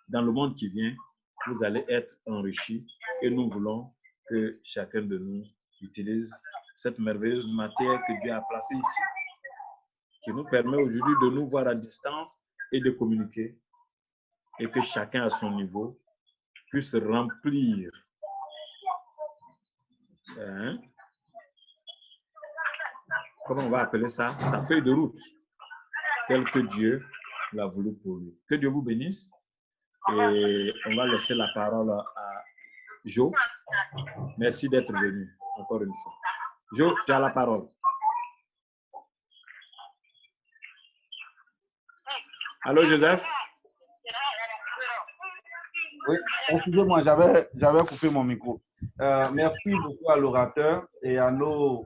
dans le monde qui vient, vous allez être enrichis et nous voulons que chacun de nous utilise cette merveilleuse matière que Dieu a placée ici, qui nous permet aujourd'hui de nous voir à distance et de communiquer, et que chacun à son niveau puisse remplir comment on va appeler ça, sa feuille de route, telle que Dieu l'a voulu pour lui. Que Dieu vous bénisse. Et on va laisser la parole à Jo. Merci d'être venu, encore une fois. Jo, tu as la parole. Allô, Joseph? Oui, excusez-moi, j'avais coupé mon micro. Merci beaucoup à l'orateur et à nos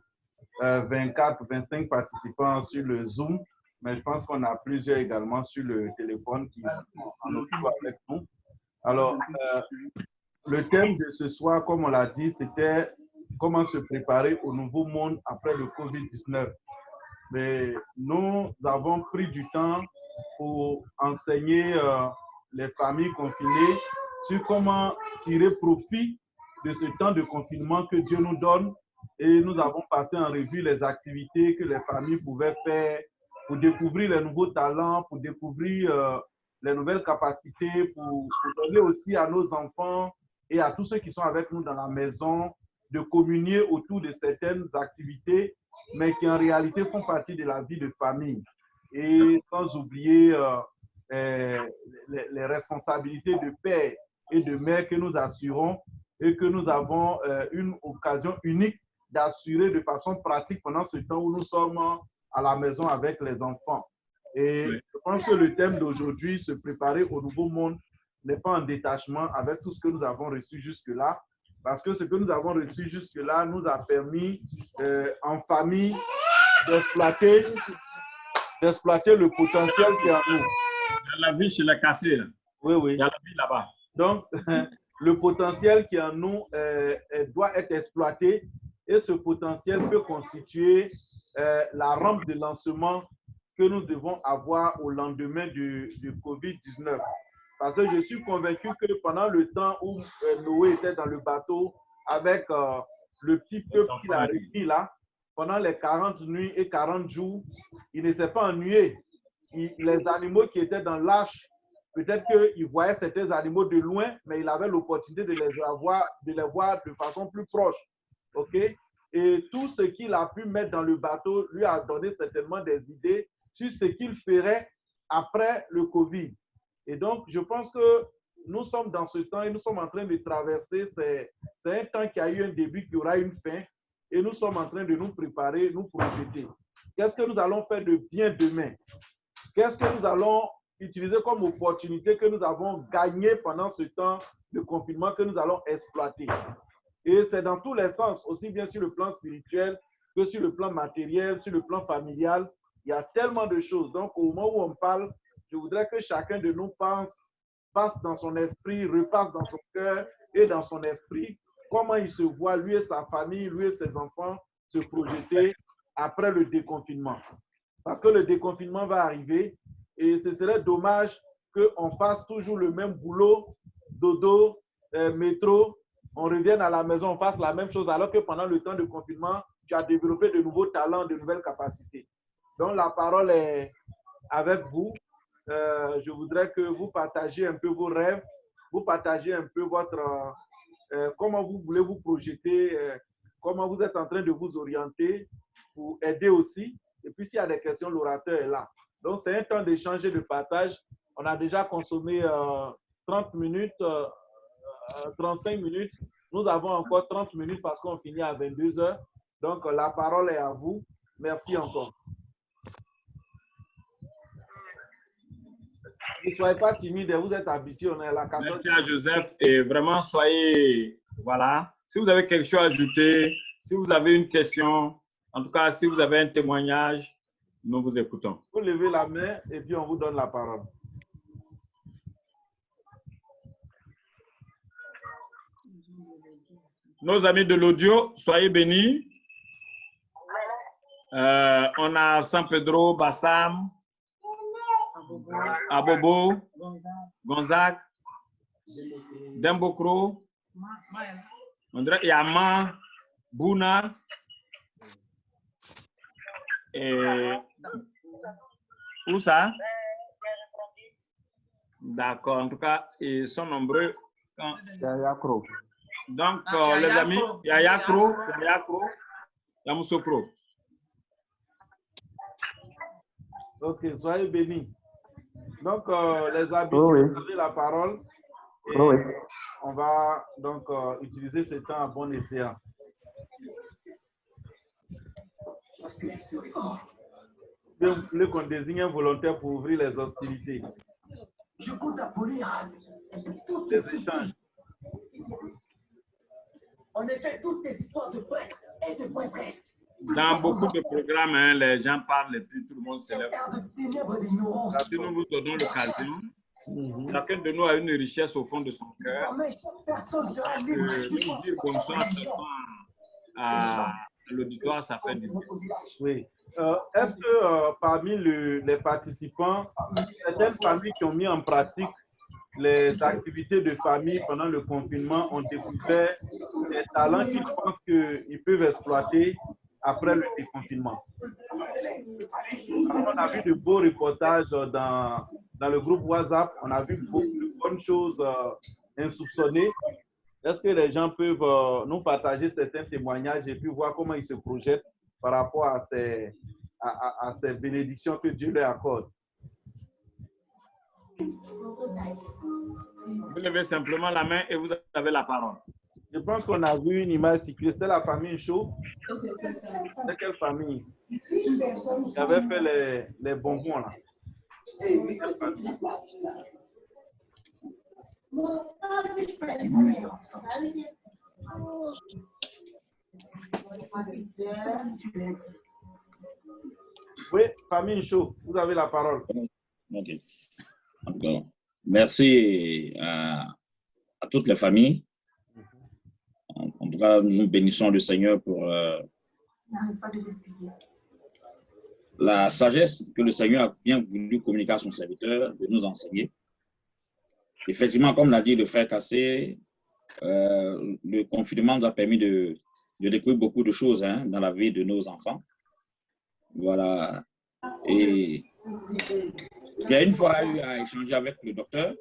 24-25 participants sur le Zoom, mais je pense qu'on a plusieurs également sur le téléphone qui sont en audio avec nous. Alors, le thème de ce soir, comme on l'a dit, c'était comment se préparer au nouveau monde après le COVID-19. Mais nous avons pris du temps pour enseigner les familles confinées sur comment tirer profit de ce temps de confinement que Dieu nous donne. Et nous avons passé en revue les activités que les familles pouvaient faire pour découvrir les nouveaux talents, pour découvrir les nouvelles capacités, pour donner aussi à nos enfants et à tous ceux qui sont avec nous dans la maison de communier autour de certaines activités, mais qui en réalité font partie de la vie de famille. Et sans oublier les responsabilités de père et de mère que nous assurons et que nous avons une occasion unique d'assurer de façon pratique pendant ce temps où nous sommes à la maison avec les enfants. Et je pense que le thème d'aujourd'hui, se préparer au nouveau monde, n'est pas en détachement avec tout ce que nous avons reçu jusque-là, parce que ce que nous avons reçu jusque-là nous a permis en famille d'exploiter le potentiel qui est en nous. La vie chez la cassée. Oui, oui. Il y a la vie là-bas. Donc, le potentiel qui est en nous doit être exploité et ce potentiel peut constituer la rampe de lancement que nous devons avoir au lendemain du COVID-19. Parce que je suis convaincu que pendant le temps où Noé était dans le bateau avec le petit peuple qu'il a réuni là, pendant les 40 nuits et 40 jours, il ne s'est pas ennuyé. Les animaux qui étaient dans l'arche, peut-être qu'il voyait certains animaux de loin, mais il avait l'opportunité de les voir de façon plus proche. OK? Et tout ce qu'il a pu mettre dans le bateau lui a donné certainement des idées sur ce qu'il ferait après le Covid. Et donc, je pense que nous sommes dans ce temps et nous sommes en train de traverser. C'est un temps qui a eu un début, qui aura une fin. Et nous sommes en train de nous préparer, nous projeter. Qu'est-ce que nous allons faire de bien demain? Qu'est-ce que nous allons utiliser comme opportunité que nous avons gagné pendant ce temps de confinement que nous allons exploiter? Et c'est dans tous les sens, aussi bien sur le plan spirituel que sur le plan matériel, sur le plan familial. Il y a tellement de choses. Donc, au moment où on parle, je voudrais que chacun de nous passe dans son esprit, repasse dans son cœur et dans son esprit comment il se voit, lui et sa famille, lui et ses enfants, se projeter après le déconfinement. Parce que le déconfinement va arriver et ce serait dommage qu'on fasse toujours le même boulot, dodo, métro, on revienne à la maison, on fasse la même chose alors que pendant le temps de confinement, tu as développé de nouveaux talents, de nouvelles capacités. Donc la parole est avec vous. Je voudrais que vous partagiez un peu vos rêves, vous partagiez un peu comment vous voulez vous projeter, comment vous êtes en train de vous orienter pour aider aussi. Et puis, s'il y a des questions, l'orateur est là. Donc, c'est un temps d'échange et de partage. On a déjà consommé 30 minutes, 35 minutes. Nous avons encore 30 minutes parce qu'on finit à 22 heures. Donc, la parole est à vous. Merci encore. Ne soyez pas timide, vous êtes habitués, on est à la 14e. Merci à Joseph et vraiment soyez, voilà, si vous avez quelque chose à ajouter, si vous avez une question, en tout cas si vous avez un témoignage, nous vous écoutons. Vous levez la main et puis on vous donne la parole. Nos amis de l'audio, soyez bénis. On a San Pedro, Bassam, Abobo, Gonzague, Dembokro. On dirait Yama, Bouna. Et où ça? D'accord, en tout cas, ils sont nombreux. Donc, les amis, Yaya Kro, Yamousokro. Ok, soyez bénis. Donc, les amis, vous avez la parole. Et on va donc utiliser ce temps à bon escient. Vous voulez qu'on désigne un volontaire pour ouvrir les hostilités. Je compte abolir toutes Les ces échanges. En effet, toutes ces histoires de prêtres et de prêtresses. Dans beaucoup de programmes, hein, les gens parlent et puis tout le monde se lève. Si nous vous donnons l'occasion, chacun de nous a une richesse au fond de son cœur. Nous dire bonsoir à l'auditoire, ça fait du bien. Oui. Est-ce que parmi les participants, certaines familles qui ont mis en pratique les activités de famille pendant le confinement ont découvert des talents qu'ils pensent qu'ils peuvent exploiter après le déconfinement? On a vu de beaux reportages dans le groupe WhatsApp. On a vu beaucoup de bonnes choses insoupçonnées. Est-ce que les gens peuvent nous partager certains témoignages et puis voir comment ils se projettent par rapport à ces bénédictions que Dieu leur accorde? Vous levez simplement la main et vous avez la parole. Je pense qu'on a vu une image circuler. C'était la famille Chaud. C'est quelle famille? Qui avait fait les bonbons là. Oui, famille Chaud, vous avez la parole. Ok. Donc, merci à toutes les familles. En tout cas, nous bénissons le Seigneur pour la sagesse que le Seigneur a bien voulu communiquer à son serviteur, de nous enseigner. Effectivement, comme l'a dit le frère Cassé, le confinement nous a permis de découvrir beaucoup de choses dans la vie de nos enfants. Voilà. Et j'ai une fois eu à échanger avec le docteur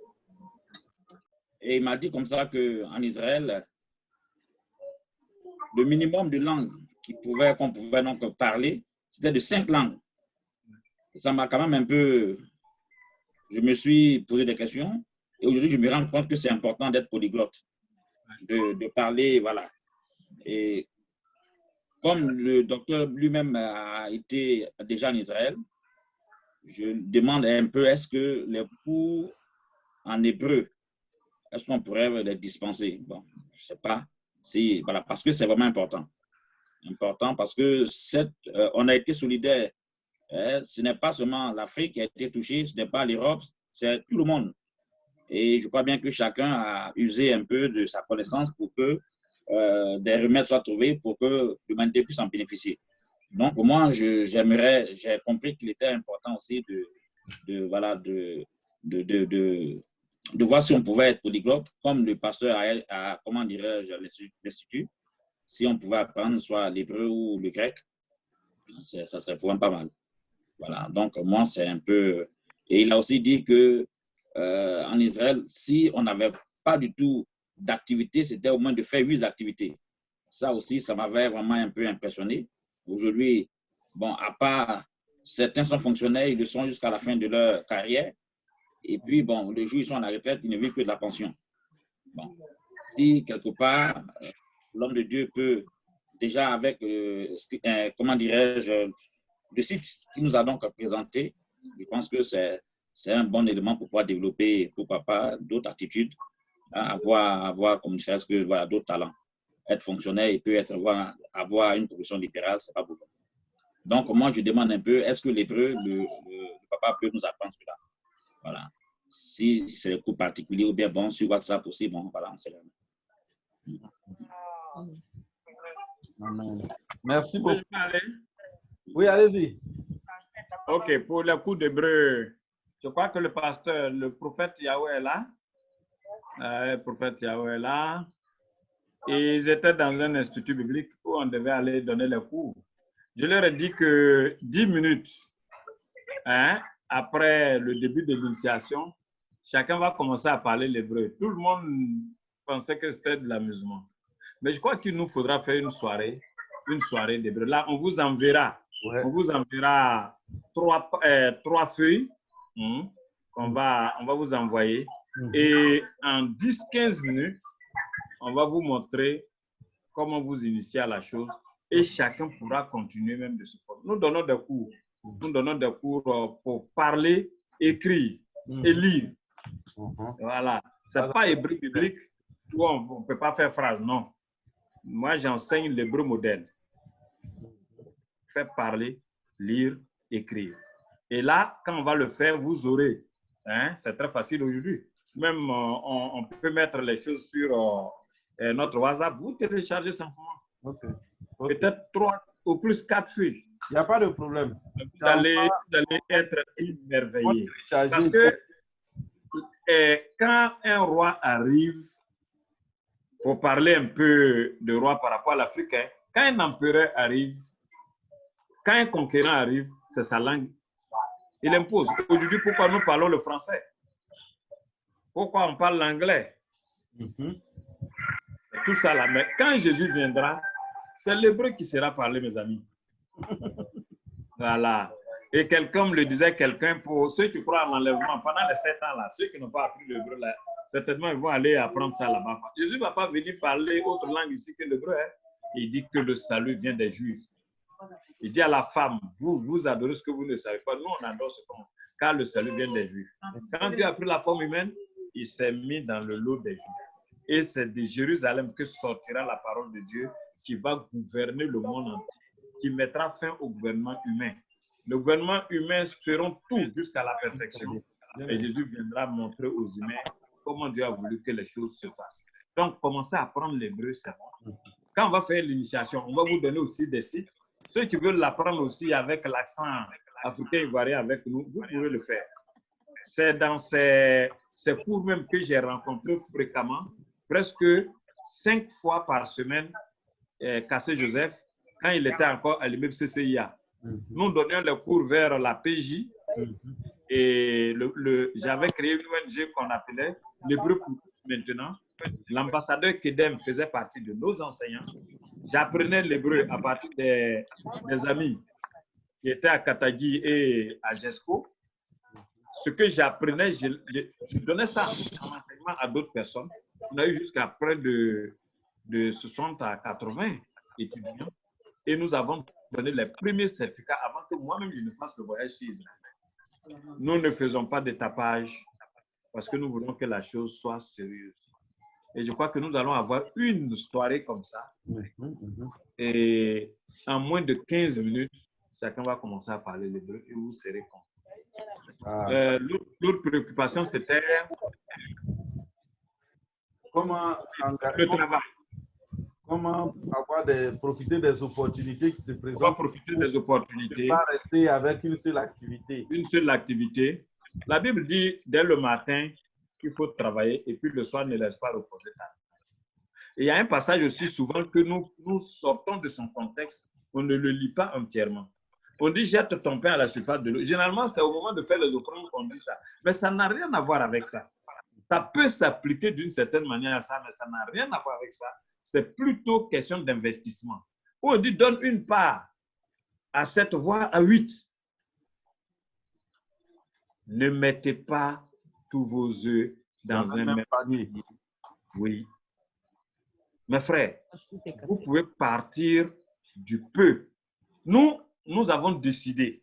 et il m'a dit comme ça qu'en Israël, le minimum de langues qu'on pouvait donc parler, c'était de 5 langues. Ça m'a quand même un peu... Je me suis posé des questions et aujourd'hui, je me rends compte que c'est important d'être polyglotte, de parler, voilà. Et comme le docteur lui-même a été déjà en Israël, je demande un peu, est-ce que les cours en hébreu, est-ce qu'on pourrait les dispenser? Bon, je ne sais pas. Voilà, parce que c'est vraiment important. Important parce que on a été solidaires. Ce n'est pas seulement l'Afrique qui a été touchée, ce n'est pas l'Europe, c'est tout le monde. Et je crois bien que chacun a usé un peu de sa connaissance pour que des remèdes soient trouvés pour que l'humanité puisse en bénéficier. Donc, moi, j'ai compris qu'il était important aussi de voir si on pouvait être polyglotte, comme le pasteur a comment dirais-je, l'Institut, si on pouvait apprendre soit l'hébreu ou le grec, ça serait vraiment pas mal. Voilà, donc moi, c'est un peu... Et il a aussi dit que en Israël, si on n'avait pas du tout d'activité, c'était au moins de faire 8 activités. Ça aussi, ça m'avait vraiment un peu impressionné. Aujourd'hui, bon, à part certains sont fonctionnaires, ils le sont jusqu'à la fin de leur carrière. Et puis, bon, le jour où ils sont à la retraite, ils ne vivent que de la pension. Bon, si quelque part, l'homme de Dieu peut déjà avec, comment dirais-je, le site qui nous a donc présenté, je pense que c'est un bon élément pour pouvoir développer, pourquoi pas, d'autres attitudes, avoir comme je sais que voilà, d'autres talents. Être fonctionnaire et peut avoir une profession libérale, c'est pas beaucoup. Donc, moi, je demande un peu, est-ce que l'hébreu, le papa peut nous apprendre cela? Voilà. Si c'est des cours particuliers ou bien bon, sur WhatsApp aussi, bon, voilà, on sait. Merci beaucoup. Oui, allez-y. Ok, pour le cours d'hébreu, je crois que le pasteur, le prophète Yahweh est là. Le prophète Yahweh là. Et ils étaient dans un institut biblique où on devait aller donner les cours. Je leur ai dit que 10 minutes après le début de l'initiation, chacun va commencer à parler l'hébreu. Tout le monde pensait que c'était de l'amusement. Mais je crois qu'il nous faudra faire une soirée d'hébreu. Là, on vous enverra. Ouais. On vous enverra trois feuilles qu'on va vous envoyer. Et en 10-15 minutes, on va vous montrer comment vous initier à la chose et chacun pourra continuer même de se former. Nous donnons des cours. Nous donnons des cours pour parler, écrire et lire. Voilà. Ce n'est pas hébreu biblique où on ne peut pas faire phrase, non. Moi, j'enseigne l'hébreu moderne. Faire parler, lire, écrire. Et là, quand on va le faire, vous aurez. C'est très facile aujourd'hui. Même, on peut mettre les choses sur notre WhatsApp. Vous téléchargez simplement. Peut-être 3 ou plus 4 feuilles. Il n'y a pas de problème. Vous allez être émerveillés. Parce que quand un roi arrive, pour parler un peu de roi par rapport à l'Afrique, quand un empereur arrive, quand un conquérant arrive, c'est sa langue. Il impose. Aujourd'hui, pourquoi nous parlons le français? Pourquoi on parle l'anglais? Tout ça là. Mais quand Jésus viendra, c'est l'hébreu qui sera parlé, mes amis. Voilà. Et quelqu'un me le disait, pour ceux qui croient à l'enlèvement, pendant les 7 ans là, ceux qui n'ont pas appris l'hébreu là, certainement ils vont aller apprendre ça là-bas. Jésus ne va pas venir parler autre langue ici que l'hébreu. Il dit que le salut vient des Juifs. Il dit à la femme, vous adorez ce que vous ne savez pas. Nous, on adore ce qu'on... Car le salut vient des Juifs. Quand Dieu a pris la forme humaine, il s'est mis dans le lot des Juifs. Et c'est de Jérusalem que sortira la parole de Dieu qui va gouverner le monde entier, qui mettra fin au gouvernement humain. Le gouvernement humain feront tout jusqu'à la perfection. Et Jésus viendra montrer aux humains comment Dieu a voulu que les choses se fassent. Donc, commencez à apprendre l'hébreu, c'est bon. Quand on va faire l'initiation, on va vous donner aussi des sites. Ceux qui veulent l'apprendre aussi avec l'accent africain ivoirien avec nous, vous pouvez le faire. C'est dans ces cours même que j'ai rencontré fréquemment, presque 5 fois par semaine, Cassé Joseph, quand il était encore à l'immeuble CCIA. Nous donnions les cours vers la PJ et j'avais créé une ONG qu'on appelait l'hébreu pour tous maintenant. L'ambassadeur Kedem faisait partie de nos enseignants. J'apprenais l'hébreu à partir des amis qui étaient à Katagi et à Jesco. Ce que j'apprenais, je donnais ça en enseignement à d'autres personnes. On a eu jusqu'à près de 60 à 80 étudiants. Et nous avons donné les premiers certificats avant que moi-même je ne fasse le voyage sur Israël. Nous ne faisons pas de tapage parce que nous voulons que la chose soit sérieuse. Et je crois que nous allons avoir une soirée comme ça. Et en moins de 15 minutes, chacun va commencer à parler l'hébreu et vous serez content. L'autre préoccupation, c'était le travail. Comment profiter des opportunités qui se présentent. Comment profiter des opportunités. Ne pas rester avec une seule activité. Une seule activité. La Bible dit dès le matin qu'il faut travailler et puis le soir ne laisse pas reposer ta main. Et il y a un passage aussi souvent que nous sortons de son contexte, on ne le lit pas entièrement. On dit jette ton pain à la surface de l'eau. Généralement, c'est au moment de faire les offrandes qu'on dit ça. Mais ça n'a rien à voir avec ça. Ça peut s'appliquer d'une certaine manière à ça, mais ça n'a rien à voir avec ça. C'est plutôt question d'investissement. On dit donne une part à 7 voire à 8. Ne mettez pas tous vos œufs dans un même panier. Oui. Mes frères, vous pouvez partir du peu. Nous avons décidé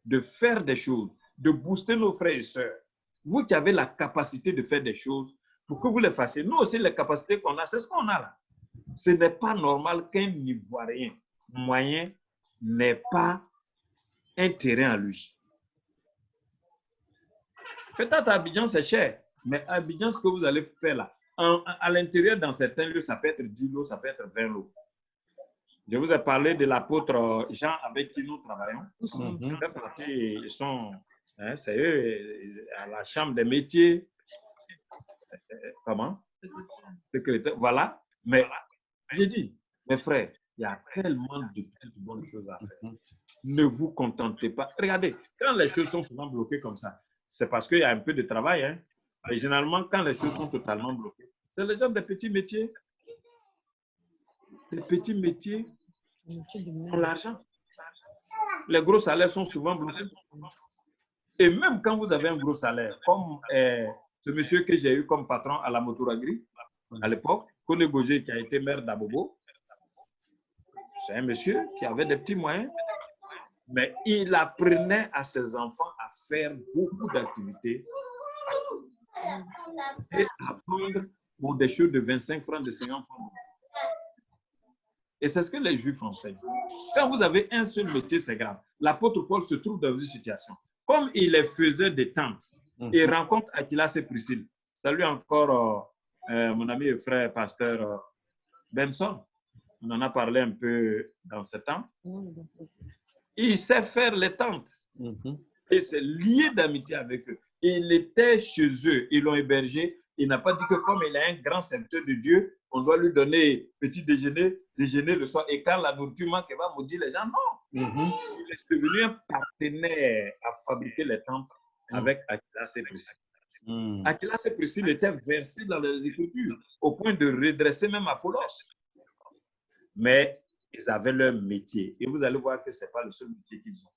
de faire des choses, de booster nos frères et sœurs. Vous qui avez la capacité de faire des choses, pour que vous les fassiez. Nous aussi, les capacités qu'on a, c'est ce qu'on a là. Ce n'est pas normal qu'un Ivoirien moyen n'ait pas un terrain à lui. Peut-être à Abidjan, c'est cher, mais à Abidjan, ce que vous allez faire là, à l'intérieur, dans certains lieux, ça peut être 10 lots, ça peut être 20 lots. Je vous ai parlé de l'apôtre Jean avec qui nous travaillons. Ils sont, c'est eux, à la chambre des métiers. Comment? Secrétaire. Voilà. Mais j'ai dit, mes frères, il y a tellement de petites bonnes choses à faire. Ne vous contentez pas. Regardez, quand les choses sont souvent bloquées comme ça, c'est parce qu'il y a un peu de travail. Hein. Et généralement, quand les choses sont totalement bloquées, c'est les gens des petits métiers. Les petits métiers ont l'argent. Les gros salaires sont souvent bloqués. Et même quand vous avez un gros salaire, comme ce monsieur que j'ai eu comme patron à la Motoragri, à l'époque, Kone Gogé, qui a été maire d'Abobo, c'est un monsieur qui avait des petits moyens, mais il apprenait à ses enfants à faire beaucoup d'activités et à vendre pour des choses de 25 francs, de 50 francs. Et c'est ce que les Juifs enseignent. Quand vous avez un seul métier, c'est grave. L'apôtre Paul se trouve dans une situation. Comme il les faisait des tentes, il rencontre Aquilas et Priscille. Salut encore mon ami et frère pasteur Benson. On en a parlé un peu dans ce temps. Il sait faire les tentes. Et c'est lié d'amitié avec eux. Il était chez eux, ils l'ont hébergé. Il n'a pas dit que comme il est un grand serviteur de Dieu, on doit lui donner petit déjeuner, déjeuner le soir. Et quand la nourriture manque, il va maudire les gens. Non. Il est devenu un partenaire à fabriquer les tentes avec Aquilas et Priscille. Aquilas et Priscille étaient versés dans les Écritures au point de redresser même Apollos. Mais ils avaient leur métier. Et vous allez voir que ce n'est pas le seul métier qu'ils ont.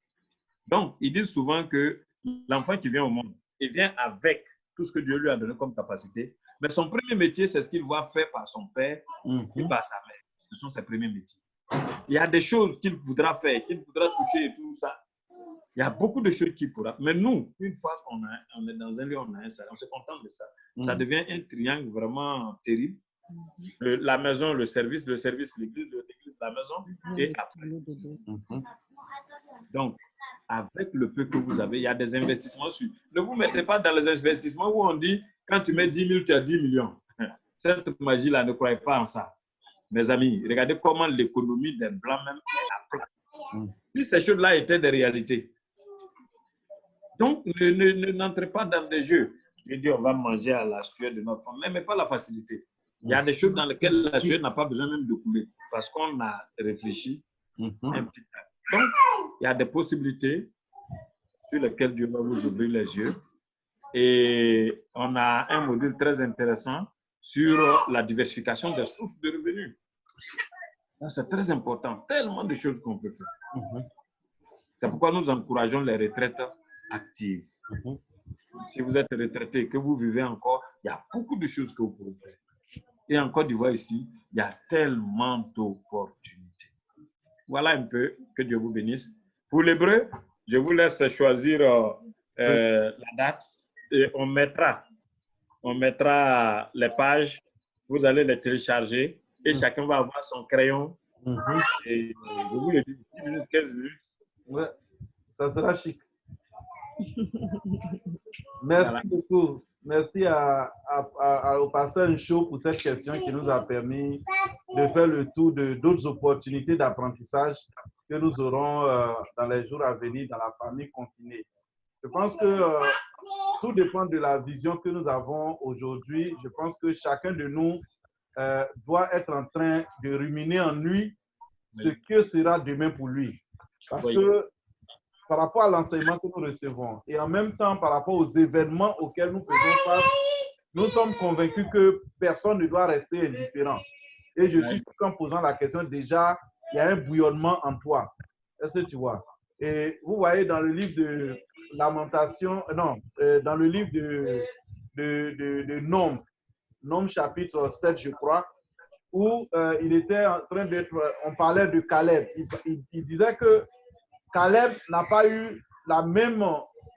Donc, ils disent souvent que l'enfant qui vient au monde, il vient avec tout ce que Dieu lui a donné comme capacité. Mais son premier métier, c'est ce qu'il voit faire par son père et par sa mère. Ce sont ses premiers métiers. Il y a des choses qu'il voudra faire, qu'il voudra toucher et tout ça. Il y a beaucoup de choses qu'il pourra. Mais nous, une fois qu'on est dans un lieu, on a un salaire, on se contente de ça. Ça devient un triangle vraiment terrible. La maison, le service, l'église, la maison et après. Donc, avec le peu que vous avez, il y a des investissements sur. Ne vous mettez pas dans les investissements où on dit, quand tu mets 10 000, tu as 10 millions. Cette magie-là, ne croyez pas en ça. Mes amis, regardez comment l'économie des Blancs même est à plat. Si ces choses-là étaient des réalités. Donc, n'entrez pas dans des jeux. Je dis, on va manger à la sueur de notre femme. N'aimez pas la facilité. Il y a des choses dans lesquelles la sueur n'a pas besoin même de couler. Parce qu'on a réfléchi un petit peu. Donc, il y a des possibilités sur lesquelles Dieu va vous ouvrir les yeux. Et on a un module très intéressant sur la diversification des sources de revenus. C'est très important. Tellement de choses qu'on peut faire. C'est pourquoi nous encourageons les retraites actives. Si vous êtes retraité, que vous vivez encore, il y a beaucoup de choses que vous pouvez faire. Et en Côte d'Ivoire ici, il y a tellement d'opportunités. Voilà un peu, que Dieu vous bénisse. Pour l'hébreu, je vous laisse choisir la date et on mettra les pages, vous allez les télécharger et chacun va avoir son crayon. Et je vous le dis, 10 minutes, 15 minutes. Ouais, ça sera chic. Merci beaucoup. Merci au pasteur Ncho pour cette question qui nous a permis de faire le tour de d'autres opportunités d'apprentissage que nous aurons dans les jours à venir dans la famille confinée. Je pense que tout dépend de la vision que nous avons aujourd'hui. Je pense que chacun de nous doit être en train de ruminer en lui ce que sera demain pour lui. Parce que par rapport à l'enseignement que nous recevons et en même temps par rapport aux événements auxquels nous faisons face, nous sommes convaincus que personne ne doit rester indifférent. Et je suis en posant la question, déjà, il y a un bouillonnement en toi. Est-ce que tu vois? Et vous voyez dans le livre de Lamentation, dans le livre de Nom chapitre 7, je crois, où il était en train d'être, on parlait de Caleb. Il disait que Caleb n'a pas eu la même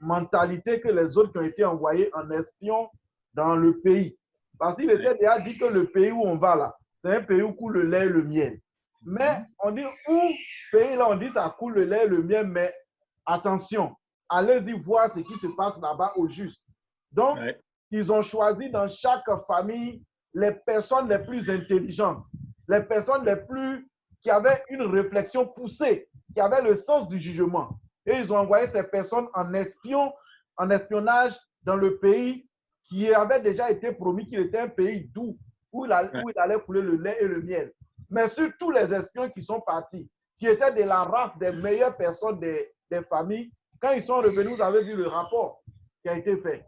mentalité que les autres qui ont été envoyés en espion dans le pays. Parce qu'il était déjà dit que le pays où on va là, c'est un pays où coule le lait et le miel. Mais on dit où, pays là, on dit ça coule le lait et le miel, mais attention, allez-y voir ce qui se passe là-bas au juste. Donc, ils ont choisi dans chaque famille les personnes les plus intelligentes, les personnes qui avaient une réflexion poussée, qui avaient le sens du jugement. Et ils ont envoyé ces personnes en espionnage dans le pays qui avait déjà été promis qu'il était un pays doux, où il allait couler le lait et le miel. Mais sur tous les espions qui sont partis, qui étaient de la race des meilleures personnes des familles, quand ils sont revenus, vous avez vu le rapport qui a été fait.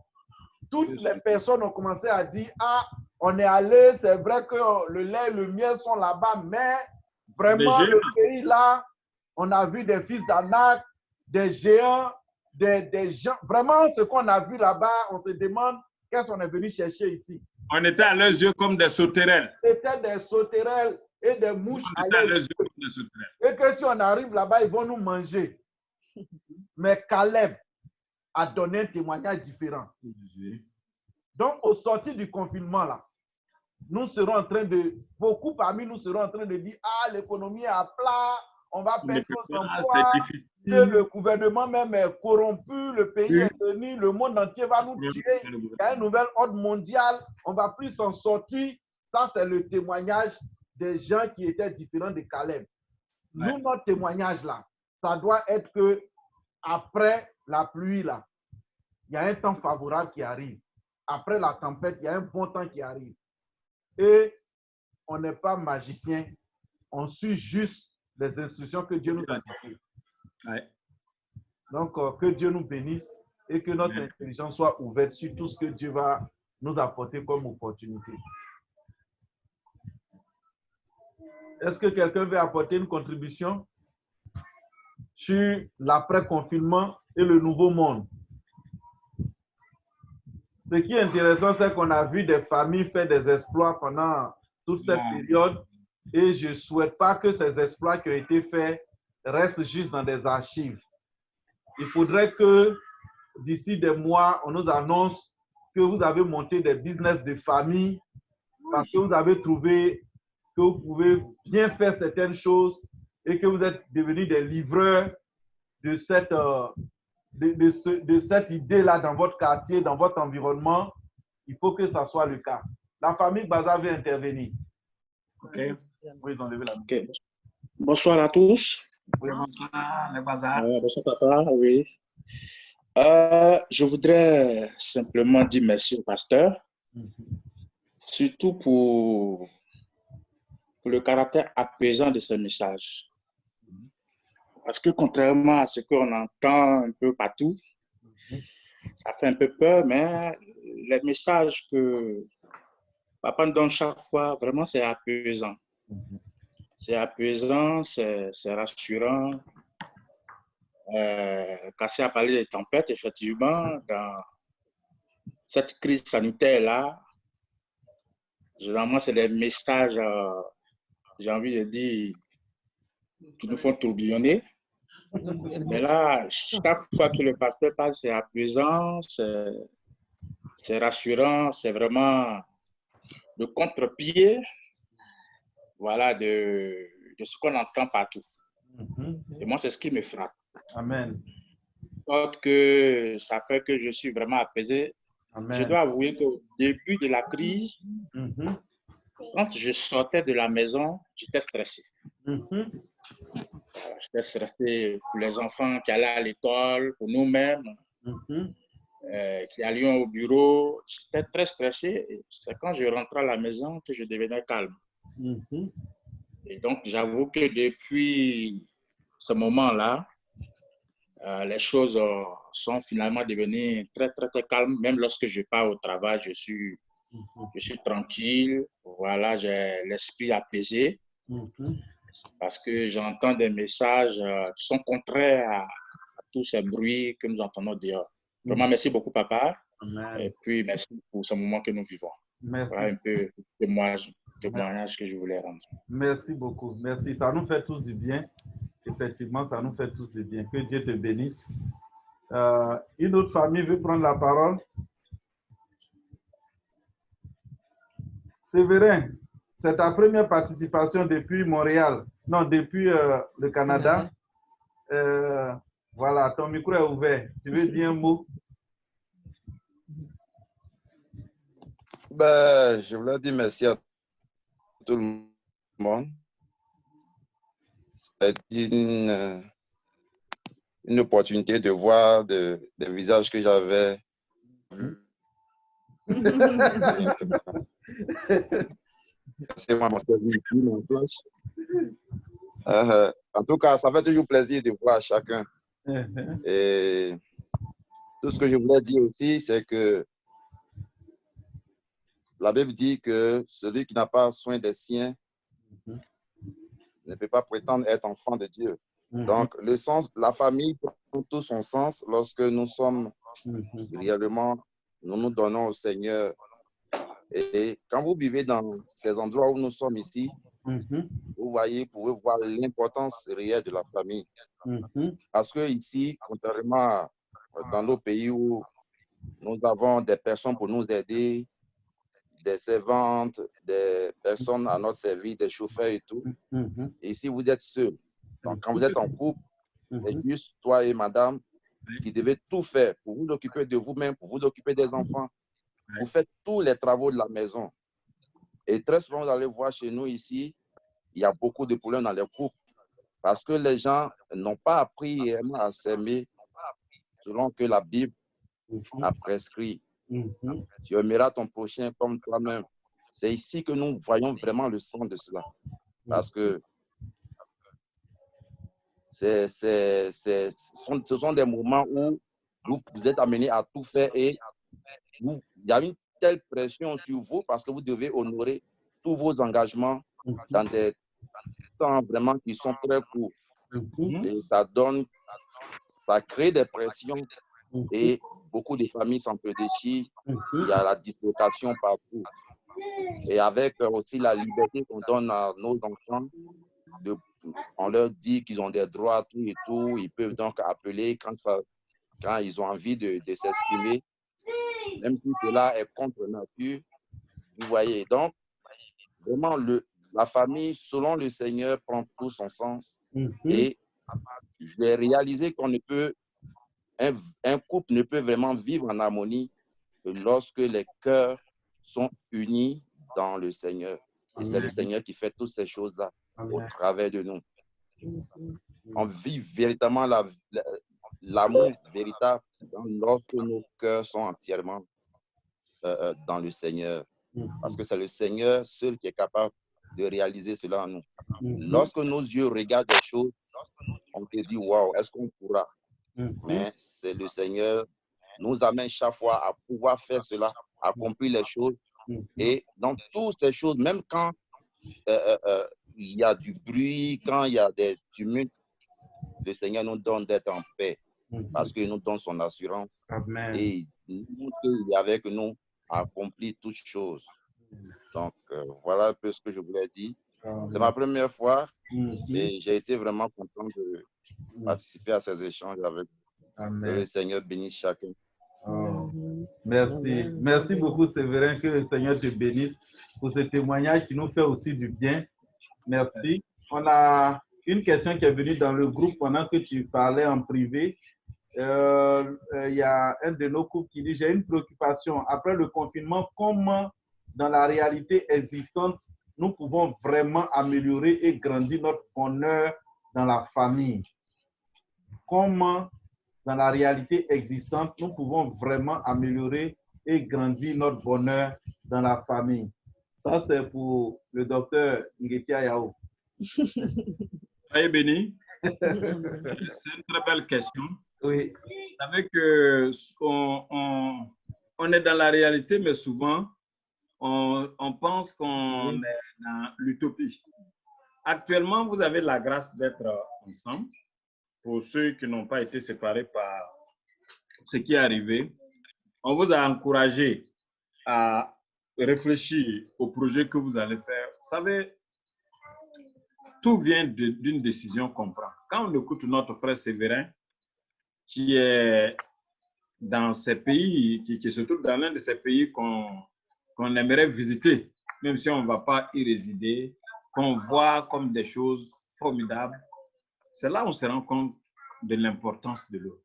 Toutes les personnes ont commencé à dire, ah, on est allé, c'est vrai que le lait et le miel sont là-bas, mais vraiment, le pays là, on a vu des fils d'Anak, des géants, des gens. Vraiment, ce qu'on a vu là-bas, on se demande qu'est-ce qu'on est venu chercher ici. On était à leurs yeux comme des sauterelles. C'était des sauterelles et des mouches à leurs yeux. Comme des sauterelles. Et que si on arrive là-bas, ils vont nous manger. Mais Caleb a donné un témoignage différent. Donc, au sortir du confinement, là, nous serons en train de, beaucoup parmi nous seront en train de dire, ah, l'économie est à plat, on va perdre nos emplois, le gouvernement même est corrompu, le pays est tenu, le monde entier va nous tuer, il y a un nouvel ordre mondial, on ne va plus s'en sortir. Ça, c'est le témoignage des gens qui étaient différents de Caleb. Nous, notre témoignage là, ça doit être que après la pluie là, il y a un temps favorable qui arrive. Après la tempête, il y a un bon temps qui arrive. Et on n'est pas magicien, on suit juste les instructions que Dieu nous a données. Ouais. Donc, que Dieu nous bénisse et que notre intelligence soit ouverte sur tout ce que Dieu va nous apporter comme opportunité. Est-ce que quelqu'un veut apporter une contribution sur l'après-confinement et le nouveau monde? Ce qui est intéressant, c'est qu'on a vu des familles faire des exploits pendant toute cette période et je ne souhaite pas que ces exploits qui ont été faits restent juste dans des archives. Il faudrait que d'ici des mois, on nous annonce que vous avez monté des business de famille parce que vous avez trouvé que vous pouvez bien faire certaines choses et que vous êtes devenus des livreurs de cette idée-là dans votre quartier, dans votre environnement. Il faut que ça soit le cas. La famille Baza veut intervenir. OK. Oui, ils ont levé la main. Okay. Bonsoir à tous. Oui, bonsoir, le bazar. Bonsoir papa, oui. Je voudrais simplement dire merci au pasteur, surtout pour le caractère apaisant de ce message. Parce que contrairement à ce qu'on entend un peu partout, ça fait un peu peur, mais les messages que papa nous donne chaque fois, vraiment, c'est apaisant. C'est apaisant, c'est rassurant. Cassé a parlé des tempêtes, effectivement, dans cette crise sanitaire-là, généralement, c'est des messages, j'ai envie de dire, qui nous font tourbillonner. Mais là, chaque fois que le pasteur parle, c'est apaisant, c'est rassurant, c'est vraiment le contre-pied, voilà, de ce qu'on entend partout. Et moi, c'est ce qui me frappe. Amen. Que ça fait que je suis vraiment apaisé. Amen. Je dois avouer qu'au début de la crise, quand je sortais de la maison, j'étais stressé. J'étais stressé pour les enfants qui allaient à l'école, pour nous-mêmes, qui allions au bureau. J'étais très stressé. C'est quand je rentrais à la maison que je devenais calme. Et donc, j'avoue que depuis ce moment-là, les choses sont finalement devenues très, très, très calmes. Même lorsque je pars au travail, je suis tranquille. Voilà, j'ai l'esprit apaisé. Parce que j'entends des messages qui sont contraires à tous ces bruits que nous entendons dehors. Vraiment, merci beaucoup, papa. Amen. Et puis, merci pour ce moment que nous vivons. Merci. Voilà un peu le témoignage que je voulais rendre. Merci beaucoup. Merci. Ça nous fait tous du bien. Effectivement, ça nous fait tous du bien. Que Dieu te bénisse. Une autre famille veut prendre la parole. Séverin, c'est ta première participation depuis Montréal. Non, depuis le Canada. Voilà, ton micro est ouvert. Tu veux dire un mot? Ben, je voulais dire merci à tout le monde. C'est une opportunité de voir des visages que j'avais vus C'est mon service, mon cloche. En tout cas, ça fait toujours plaisir de voir chacun. Et tout ce que je voulais dire aussi, c'est que la Bible dit que celui qui n'a pas soin des siens ne peut pas prétendre être enfant de Dieu. Donc, le sens, la famille prend tout son sens lorsque nous sommes réellement, nous nous donnons au Seigneur. Et quand vous vivez dans ces endroits où nous sommes ici, vous voyez, vous pouvez voir l'importance réelle de la famille. Parce que ici, contrairement à dans nos pays où nous avons des personnes pour nous aider, des servantes, des personnes à notre service, des chauffeurs et tout. Et ici, vous êtes seul. Donc, quand vous êtes en couple, c'est juste toi et madame qui devez tout faire pour vous occuper de vous-même, pour vous occuper des enfants. Vous faites tous les travaux de la maison. Et très souvent, vous allez voir chez nous ici, il y a beaucoup de problèmes dans les couples parce que les gens n'ont pas appris réellement à s'aimer selon que la Bible a prescrit. Tu aimeras ton prochain comme toi-même. C'est ici que nous voyons vraiment le sens de cela. Parce que ce sont des moments où vous êtes amenés à tout faire et il y a une telle pression sur vous parce que vous devez honorer tous vos engagements dans des temps vraiment qui sont très courts. Et ça crée des pressions et beaucoup de familles s'entre-déchirent. Il y a la dislocation partout. Et avec aussi la liberté qu'on donne à nos enfants, on leur dit qu'ils ont des droits, tout et tout. Ils peuvent donc appeler quand ils ont envie de s'exprimer, même si cela est contre nature. Vous voyez, donc, vraiment, la famille, selon le Seigneur, prend tout son sens. Et je vais réaliser qu'on ne peut, un couple ne peut vraiment vivre en harmonie que lorsque les cœurs sont unis dans le Seigneur. Et c'est le Seigneur qui fait toutes ces choses-là au travers de nous. On vit véritablement l'amour véritable lorsque nos cœurs sont entièrement dans le Seigneur. Parce que c'est le Seigneur seul qui est capable de réaliser cela en nous. Lorsque nos yeux regardent des choses, on te dit, waouh, est-ce qu'on pourra? Mais c'est le Seigneur nous amène chaque fois à pouvoir faire cela, accomplir les choses. Et dans toutes ces choses, même quand il y a du bruit, quand il y a des tumultes, le Seigneur nous donne d'être en paix parce qu'il nous donne son assurance. Et il est avec nous à accomplir toutes choses. Donc, voilà un peu ce que je voulais dire. C'est ma première fois et j'ai été vraiment content de participer à ces échanges avec vous. Que le Seigneur bénisse chacun. Merci. Merci beaucoup, Séverin. Que le Seigneur te bénisse pour ce témoignage qui nous fait aussi du bien. Merci. On a une question qui est venue dans le groupe pendant que tu parlais en privé. Il y a un de nos couples qui dit: j'ai une préoccupation. Après le confinement, comment, dans la réalité existante, nous pouvons vraiment améliorer et grandir notre bonheur dans la famille? Comment, dans la réalité existante, nous pouvons vraiment améliorer et grandir notre bonheur dans la famille? Ça, c'est pour le docteur Ngetia Yao. Soyez bénis. C'est une très belle question. Oui. Vous savez qu'on est dans la réalité, mais souvent, on pense qu'on est dans l'utopie. Actuellement, vous avez la grâce d'être ensemble. Pour ceux qui n'ont pas été séparés par ce qui est arrivé, on vous a encouragé à réfléchir au projet que vous allez faire. Vous savez, tout vient d'une décision qu'on prend. Quand on écoute notre frère Séverin, qui est dans ces pays, qui se trouve dans l'un de ces pays qu'on aimerait visiter, même si on ne va pas y résider, qu'on voit comme des choses formidables, c'est là où on se rend compte de l'importance de l'autre.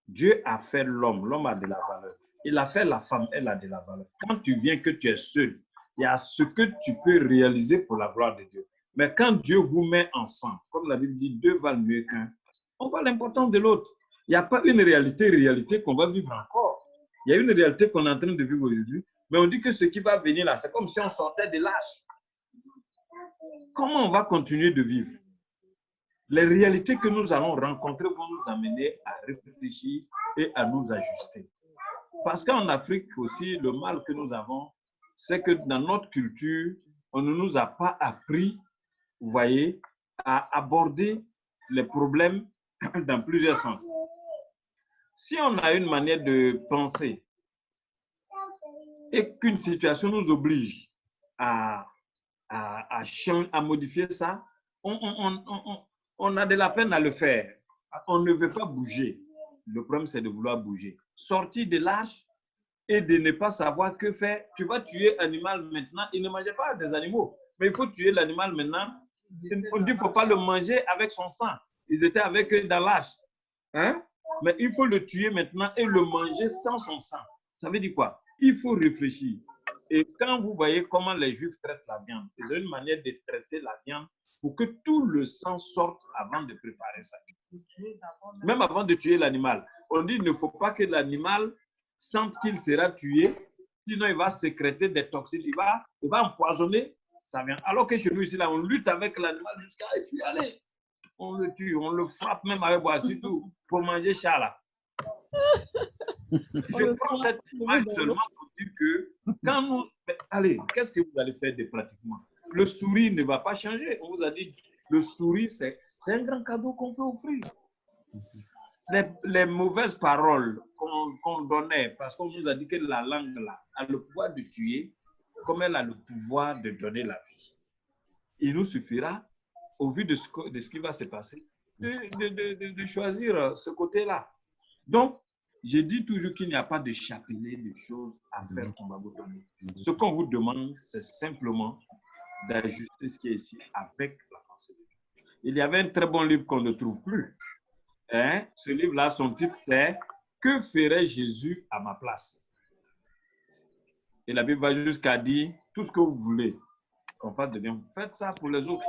Dieu a fait l'homme, l'homme a de la valeur. Il a fait la femme, elle a de la valeur. Quand tu viens que tu es seul, il y a ce que tu peux réaliser pour la gloire de Dieu. Mais quand Dieu vous met ensemble, comme la Bible dit, deux valent mieux qu'un, on voit l'importance de l'autre. Il n'y a pas une réalité qu'on va vivre encore. Il y a une réalité qu'on est en train de vivre aujourd'hui, mais on dit que ce qui va venir là, c'est comme si on sortait de l'âge. Comment on va continuer de vivre? Les réalités que nous allons rencontrer vont nous amener à réfléchir et à nous ajuster. Parce qu'en Afrique aussi, le mal que nous avons, c'est que dans notre culture, on ne nous a pas appris, vous voyez, à aborder les problèmes dans plusieurs sens. Si on a une manière de penser et qu'une situation nous oblige à modifier ça, on a de la peine à le faire. On ne veut pas bouger. Le problème, c'est de vouloir bouger. Sortir de l'âge et de ne pas savoir que faire. Tu vas tuer l'animal maintenant. Il ne mangeait pas des animaux, mais il faut tuer l'animal maintenant. On dit qu'il ne faut pas le manger avec son sang. Ils étaient avec eux dans l'âge. Hein? Mais il faut le tuer maintenant et le manger sans son sang. Ça veut dire quoi? Il faut réfléchir. Et quand vous voyez comment les Juifs traitent la viande, ils ont une manière de traiter la viande pour que tout le sang sorte avant de préparer ça. Même avant de tuer l'animal. On dit qu'il ne faut pas que l'animal sente qu'il sera tué, sinon il va sécréter des toxines, il va empoisonner sa viande. Alors que chez nous ici, là, on lutte avec l'animal jusqu'à et puis allez, on le tue, on le frappe même avec bois, surtout pour manger ça là. Je prends cette image seulement pour dire que quand nous... Allez, qu'est-ce que vous allez faire de pratiquement? Le sourire ne va pas changer. On vous a dit, le sourire, c'est un grand cadeau qu'on peut offrir. Les mauvaises paroles qu'on donnait, parce qu'on nous a dit que la langue là, a le pouvoir de tuer, comme elle a le pouvoir de donner la vie. Il nous suffira, au vu de ce qui va se passer, de choisir ce côté-là. Donc, je dis toujours qu'il n'y a pas de chapelet de choses à faire qu'on va vous donner. Ce qu'on vous demande, c'est simplement d'ajuster ce qui est ici avec la pensée de Dieu. Il y avait un très bon livre qu'on ne trouve plus. Hein? Ce livre-là, son titre, c'est « Que ferait Jésus à ma place ?» Et la Bible va jusqu'à dire « Tout ce que vous voulez qu'on fasse de bien, faites ça pour les autres. »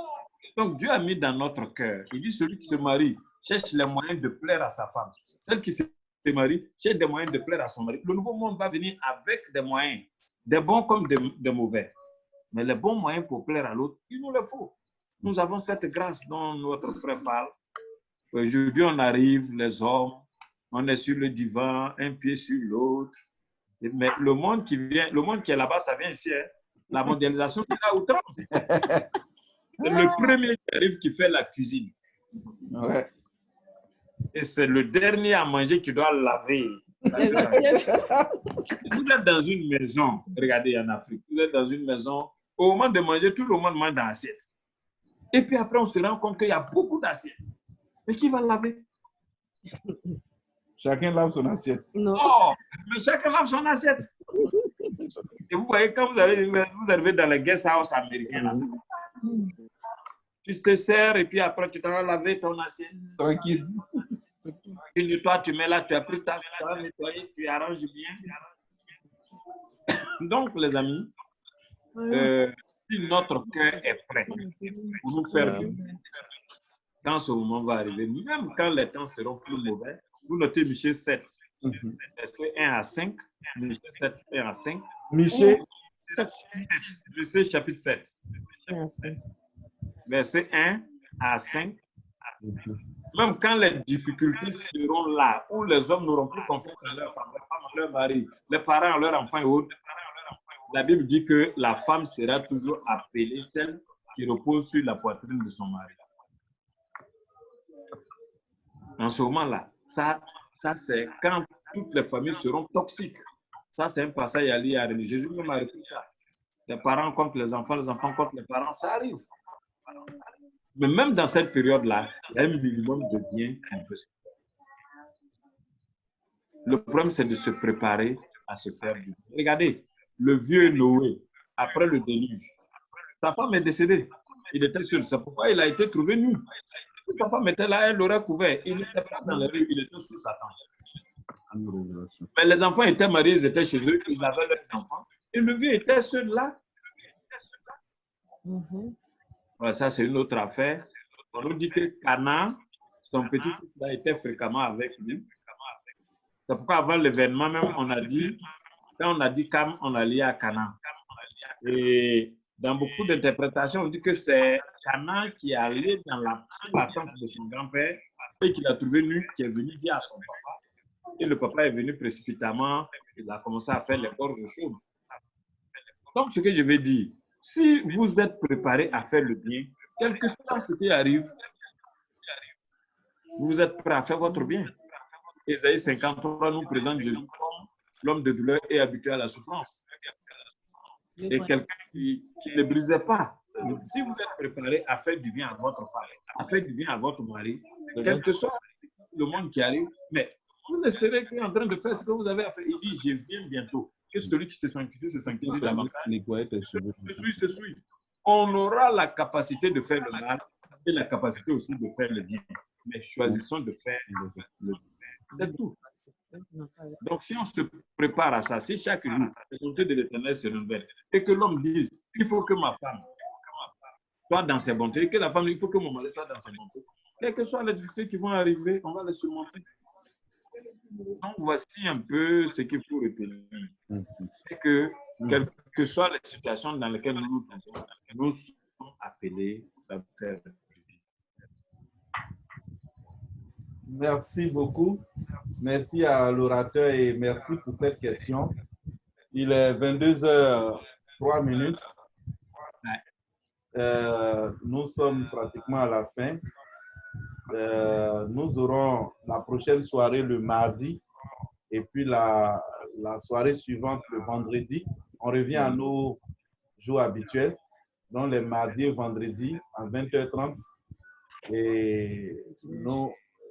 Donc, Dieu a mis dans notre cœur, il dit « Celui qui se marie cherche les moyens de plaire à sa femme. Celle qui se marie cherche des moyens de plaire à son mari. » Le nouveau monde va venir avec des moyens, des bons comme des mauvais. Mais les bons moyens pour plaire à l'autre, il nous le faut. Nous avons cette grâce dont notre frère parle. Aujourd'hui, on arrive, les hommes, on est sur le divan, un pied sur l'autre. Mais le monde qui est là-bas, ça vient ici. Hein. La mondialisation, c'est là outrance. Le premier qui arrive qui fait la cuisine. Ouais. Et c'est le dernier à manger qui doit laver. Vous êtes dans une maison, regardez en Afrique, vous êtes dans une maison, au moment de manger, tout le monde mange dans l'assiette. Et puis après, on se rend compte qu'il y a beaucoup d'assiettes. Mais qui va laver? Chacun lave son assiette. Non. Oh, mais chacun lave son assiette. Et vous voyez, quand vous arrivez dans les guest house américains, tu te sers et puis après, tu t'en vas laver ton assiette. Tranquille. Tu nettoies, tu mets là, tu as pris ta tu as nettoyé, tu arranges bien. Donc, les amis, si notre cœur est prêt pour nous faire du bien, quand ce moment va arriver, même quand les temps seront plus mauvais, vous notez Michée 7, verset 1 à 5, Michée 7, 1 à 5. Michée chapitre 7, verset 1 à 5. Même quand les difficultés seront là, où les hommes n'auront plus confiance en leur femme, les femmes en leur mari, les parents en leur enfant et autres, la Bible dit que la femme sera toujours appelée celle qui repose sur la poitrine de son mari. En ce moment-là, ça c'est quand toutes les familles seront toxiques. Ça, c'est un passage à lire à la Jésus même a repris ça. Les parents contre les enfants contre les parents, ça arrive. Mais même dans cette période-là, il y a un minimum de bien qu'on peut se faire. Le problème, c'est de se préparer à se faire du bien. Regardez, le vieux Noé, après le déluge, sa femme est décédée. Il était seul. C'est pourquoi il a été trouvé nu. Sa femme était là, elle l'aurait couvert. Il n'était pas dans les rues, il était sur sa tente. Mais les enfants étaient mariés, ils étaient chez eux, ils avaient leurs enfants. Et le vieux était seul là. Ouais, ça, c'est une autre affaire. On nous dit que Canaan, son petit-fils, était fréquemment avec lui. C'est pourquoi avant l'événement même, on a dit, quand on a dit Cam, on a lié à Canaan. Et dans beaucoup d'interprétations, on dit que c'est Canaan qui est allé sous la tente de son grand-père et qu'il a trouvé nu, qui est venu dire à son papa. Et le papa est venu précipitamment, il a commencé à faire les gorges chaudes. Donc, ce que je veux dire, si vous êtes préparé à faire le bien, quel que soit ce qui arrive, vous êtes prêt à faire votre bien. Ésaïe 53 nous présente Jésus comme l'homme de douleur et habitué à la souffrance. Et quelqu'un qui ne brisait pas. Si vous êtes préparé à faire du bien à votre femme, à faire du bien à votre mari, quel que soit le monde qui arrive, mais vous ne serez qu'en train de faire ce que vous avez à faire. Il dit, je viens bientôt. Que celui qui se sanctifie davantage. Se suit. On aura la capacité de faire le mal et la capacité aussi de faire le bien. Mais choisissons de faire le bien. C'est tout. Donc, si on se prépare à ça, si chaque jour, la volonté de l'Éternel se renouvelle et que l'homme dise, il faut que ma femme soit dans ses bontés, et que la femme, il faut que mon mari soit dans ses bontés, quelles que soient les difficultés qui vont arriver, on va les surmonter. Donc, voici un peu ce qu'il faut retenir. C'est que, quelles que soient les situations dans lesquelles nous nous trouvons, nous sommes appelés à faire du bien. Merci beaucoup. Merci à l'orateur et merci pour cette question. Il est 22h03. Nous sommes pratiquement à la fin. Nous aurons la prochaine soirée le mardi et puis la soirée suivante le vendredi. On revient à nos jours habituels, donc les mardis et vendredis à 20h30. Et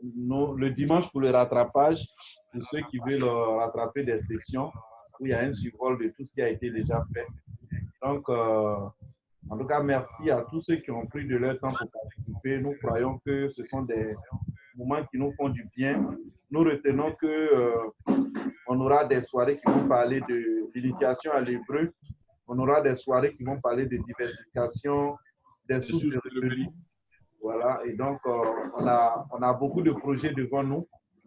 le dimanche pour le rattrapage, pour ceux qui veulent rattraper des sessions où il y a un survol de tout ce qui a été déjà fait. Donc, en tout cas, merci à tous ceux qui ont pris de leur temps pour participer. Nous croyons que ce sont des moments qui nous font du bien. Nous retenons qu'on aura des soirées qui vont parler de l'initiation à l'hébreu. On aura des soirées qui vont parler de diversification des sources de revenus. Voilà, et donc on a beaucoup de projets devant nous.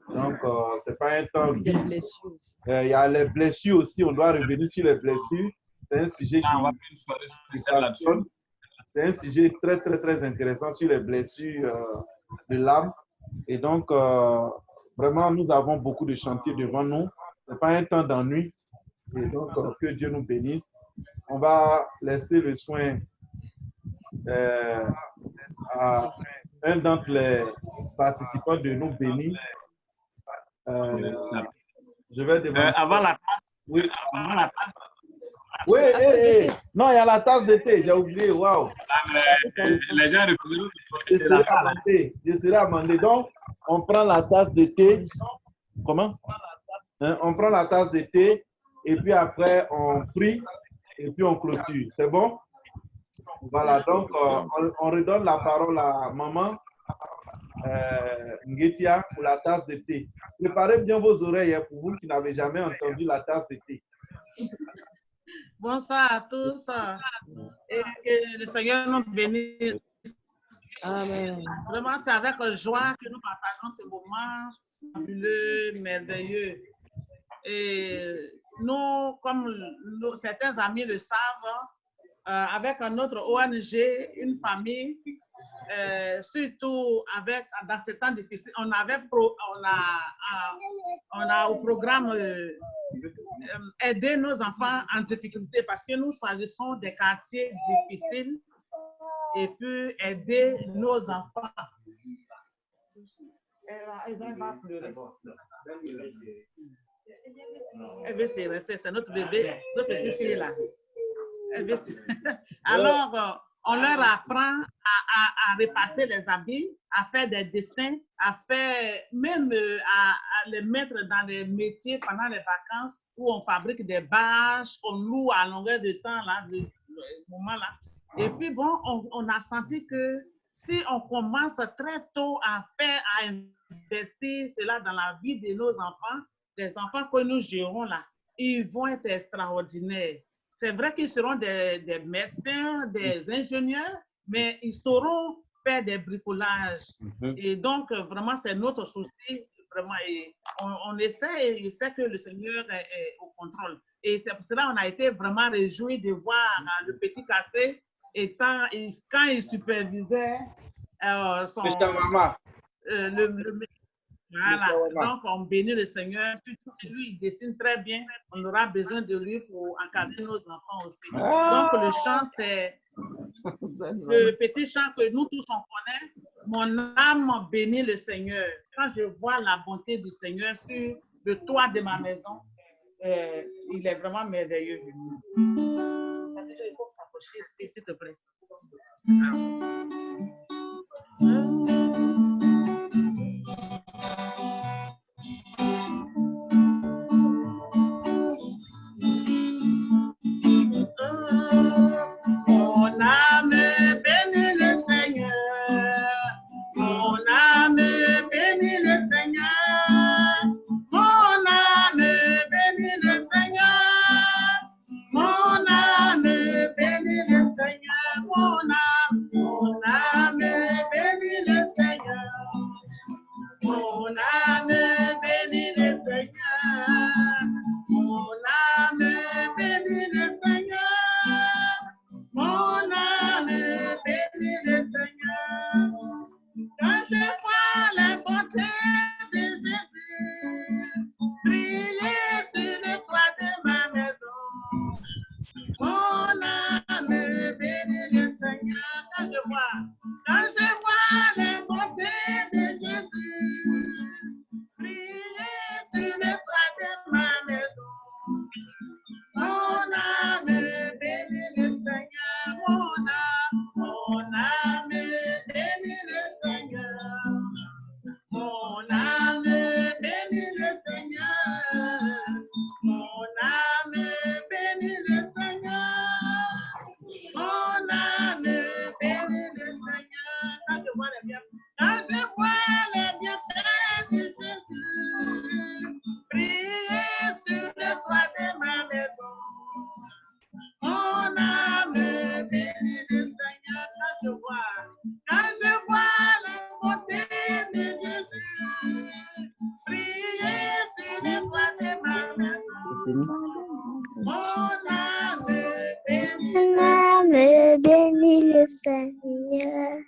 Donc, ce n'est pas un temps vide. Il y a les blessures aussi, on doit revenir sur les blessures. C'est un sujet c'est un sujet très, très, très intéressant sur les blessures de l'âme. Et donc, vraiment, nous avons beaucoup de chantiers devant nous. Ce n'est pas un temps d'ennui. Et donc, que Dieu nous bénisse. On va laisser le soin à un d'entre les participants de nous bénir. Je vais demander. Avant la tasse. Oui, avant la tasse. Oui, non, il y a la tasse de thé, j'ai oublié. Waouh! Les gens refusent de la salle. Je serai amendé. Donc, on prend la tasse de thé. Comment? On prend la tasse de thé et puis après, on prie et puis on clôture. C'est bon? Voilà, donc on redonne la parole à maman Ngetia pour la tasse de thé. Préparez bien vos oreilles pour vous qui n'avez jamais entendu la tasse de thé. Bonsoir à tous et que le Seigneur nous bénisse. Amen. Vraiment, c'est avec joie que nous partageons ce moment fabuleux, merveilleux. Et nous, comme certains amis le savent, avec notre ONG, une famille, surtout dans ces temps difficiles, on a au programme aider nos enfants en difficulté parce que nous choisissons des quartiers difficiles et puis aider nos enfants. Elle va pleurer. Elle veut se rester, c'est notre bébé, notre petite fille là. Alors, on leur apprend à repasser les habits, à faire des dessins, même à les mettre dans les métiers pendant les vacances où on fabrique des bâches, on loue à longueur de temps, là, de moment là. Et puis bon, on a senti que si on commence très tôt à investir cela dans la vie de nos enfants, les enfants que nous gérons là, ils vont être extraordinaires. C'est vrai qu'ils seront des médecins, des ingénieurs, mais ils sauront faire des bricolages. Et donc, vraiment, c'est notre souci, vraiment, et on essaie, et sait que le Seigneur est au contrôle. Et c'est pour cela qu'on a été vraiment réjouis de voir le petit Cassé quand il supervisait son... Voilà, donc on bénit le Seigneur. Surtout que lui, il dessine très bien. On aura besoin de lui pour encadrer nos enfants aussi. Donc le chant, c'est le petit chant que nous tous on connaît. Mon âme bénit le Seigneur. Quand je vois la bonté du Seigneur sur le toit de ma maison, il est vraiment merveilleux. Il faut s'approcher, s'il te plaît. Mon âme bénit le Seigneur. Mon âme bénit le Seigneur. Mon âme bénit le Seigneur. Mon âme bénit le Seigneur. Mon âme bénit le Seigneur. Mon âme bénit le Seigneur. Mon âme bénit le Seigneur. Mon âme bénit le Seigneur. Quand je vois la bonté de Jésus briller sur le toit de ma maison, mon âme bénit le Seigneur. Quand je vois la bonté de Jésus briller sur le toit de ma maison, mon âme bénit le Seigneur. Mon âme bénit le Seigneur. Mon âme bénit le Seigneur. Mon âme bénit le Seigneur. Mon âme bénit le Seigneur. Quand je vois les bienfaits de Jésus briller sur le toit de ma maison, mon âme bénit le Seigneur. Quand je vois la bonté de Jésus briller sur le toit de ma maison, mon âme bénit le Seigneur.